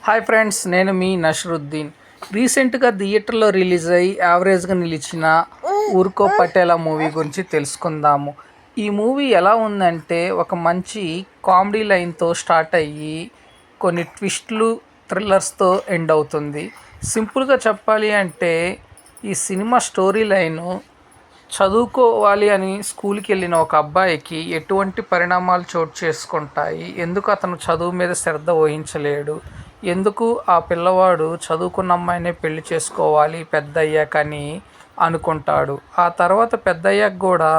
Hi friends, నేను మీ నషరుద్దీన్. రీసెంట్గా థియేటర్లో రిలీజ్ అయ్యి యావరేజ్గా నిలిచిన ఊరుకో పటేలా మూవీ గురించి తెలుసుకుందాము. ఈ మూవీ ఎలా ఉందంటే ఒక మంచి కామెడీ లైన్తో స్టార్ట్ అయ్యి కొన్ని ట్విస్ట్లు, థ్రిల్లర్స్తో ఎండ్ అవుతుంది. సింపుల్గా చెప్పాలి అంటే ఈ సినిమా స్టోరీ లైను చదువుకోవాలి అని స్కూల్కి వెళ్ళిన ఒక అబ్బాయికి ఎటువంటి పరిణామాలు చోటు చేసుకుంటాయి, ఎందుకు అతను చదువు మీద శ్రద్ధ వహించలేడు, ఎందుకు ఆ పిల్లవాడు చదువుకున్న అమ్మాయినే పెళ్లి చేసుకోవాలి పెద్ద అయ్యాకని అనుకుంటాడు, ఆ తర్వాత పెద్ద అయ్యాక కూడా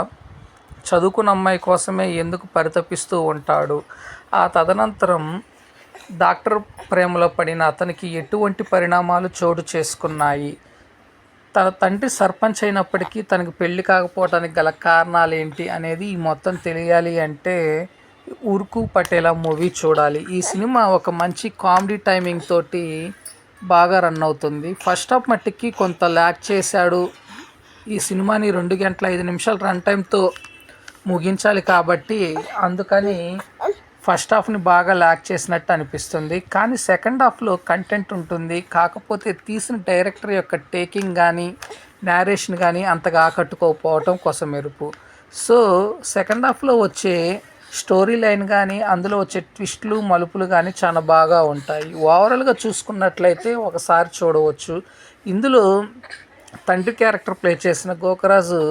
చదువుకున్న అమ్మాయి కోసమే ఎందుకు పరితపిస్తూ ఉంటాడు, ఆ తదనంతరం డాక్టర్ ప్రేమలో పడిన అతనికి ఎటువంటి పరిణామాలు చోటు చేసుకున్నాయి, తన తండ్రి సర్పంచ్ అయినప్పటికీ తనకు పెళ్లి కాకపోవడానికి గల కారణాలు ఏంటి అనేది ఈ మొత్తం తెలియాలి అంటే ఉరుకు పటేలా మూవీ చూడాలి. ఈ సినిమా ఒక మంచి కామెడీ టైమింగ్ తోటి బాగా రన్ అవుతుంది. ఫస్ట్ హాఫ్ మట్టికి కొంత ల్యాక్ చేశాడు. ఈ సినిమాని 2 గంటల 5 నిమిషాలు రన్ టైంతో ముగించాలి కాబట్టి అందుకని ఫస్ట్ హాఫ్ని బాగా ల్యాక్ చేసినట్టు అనిపిస్తుంది. కానీ సెకండ్ హాఫ్లో కంటెంట్ ఉంటుంది. కాకపోతే తీసిన డైరెక్టర్ యొక్క టేకింగ్ కానీ నేరేషన్ కానీ అంతగా ఆకట్టుకోకపోవటం కొసమెరుపు. సో సెకండ్ హాఫ్లో వచ్చే స్టోరీ లైన్ కానీ అందులో వచ్చే ట్విస్ట్లు, మలుపులు కానీ చాలా బాగా ఉంటాయి. ఓవరాల్గా చూసుకున్నట్లయితే ఒకసారి చూడవచ్చు. ఇందులో తండ్రి క్యారెక్టర్ ప్లే చేసిన గోకరాజు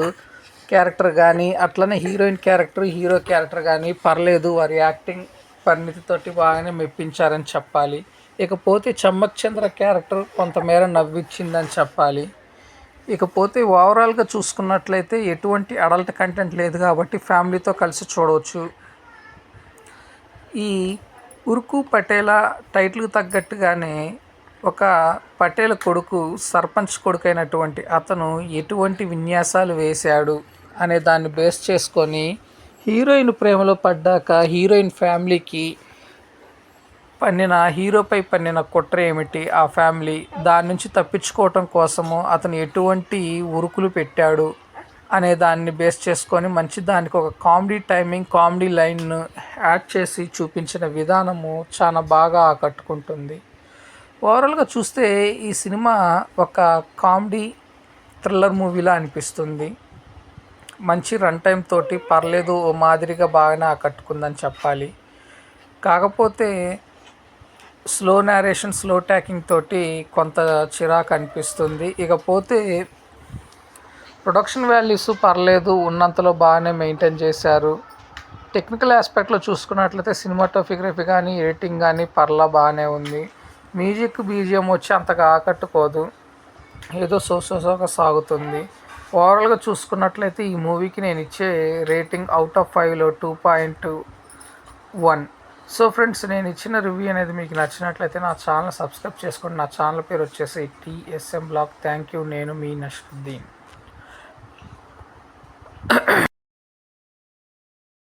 క్యారెక్టర్ కానీ అట్లనే హీరోయిన్ క్యారెక్టర్, హీరో క్యారెక్టర్ కానీ పర్లేదు, వారి యాక్టింగ్ పరిణితితోటి బాగానే మెప్పించారని చెప్పాలి. ఇకపోతే చమ్మక్ చంద్ర క్యారెక్టర్ కొంతమేర నవ్వించిందని చెప్పాలి. ఇకపోతే ఓవరాల్గా చూసుకున్నట్లయితే ఎటువంటి అడల్ట్ కంటెంట్ లేదు కాబట్టి ఫ్యామిలీతో కలిసి చూడవచ్చు. ఈ ఉరుకు పటేలా టైటిల్కి తగ్గట్టుగానే ఒక పటేల్ కొడుకు సర్పంచ్ కొడుకు అయినటువంటి అతను ఎటువంటి విన్యాసాలు వేశాడు అనే దాన్ని బేస్ చేసుకొని హీరోయిన్ ప్రేమలో పడ్డాక హీరోయిన్ ఫ్యామిలీకి హీరోపై పన్నిన కుట్ర ఏమిటి, ఆ ఫ్యామిలీ దాని నుంచి తప్పించుకోవటం కోసము అతను ఎటువంటి ఉరుకులు పెట్టాడు అనే దాన్ని బేస్ చేసుకొని మంచి దానికి ఒక కామెడీ టైమింగ్, కామెడీ లైన్ను యాడ్ చేసి చూపించిన విధానము చాలా బాగా ఆకట్టుకుంటుంది. ఓవరాల్గా చూస్తే ఈ సినిమా ఒక కామెడీ థ్రిల్లర్ మూవీలా అనిపిస్తుంది. మంచి రన్ టైం తోటి పర్లేదు, ఓ మాదిరిగా బాగానే ఆకట్టుకుందని చెప్పాలి. కాకపోతే స్లో నేరేషన్, స్లో ట్యాకింగ్ తోటి కొంత చిరాకు అనిపిస్తుంది. ఇకపోతే ప్రొడక్షన్ వాల్యూస్ పర్లేదు, ఉన్నంతలో బాగానే మెయింటైన్ చేశారు. టెక్నికల్ ఆస్పెక్ట్లో చూసుకున్నట్లయితే సినిమాటోగ్రఫీ కానీ ఎడిటింగ్ కానీ బాగానే ఉంది. మ్యూజిక్, బీజిఎం వచ్చి అంతగా ఆకట్టుకోదు, ఏదో సోగా సాగుతుంది. ఓవరాల్గా చూసుకున్నట్లయితే ఈ మూవీకి నేను ఇచ్చే రేటింగ్ అవుట్ ఆఫ్ 5లో 2.1. సో ఫ్రెండ్స్, నేను ఇచ్చిన రివ్యూ అనేది మీకు నచ్చినట్లయితే నా ఛానల్ సబ్స్క్రైబ్ చేసుకోండి. నా ఛానల్ పేరు వచ్చేసి TSM బ్లాగ్. Thank you. నేను మీ నషరుద్దీన్.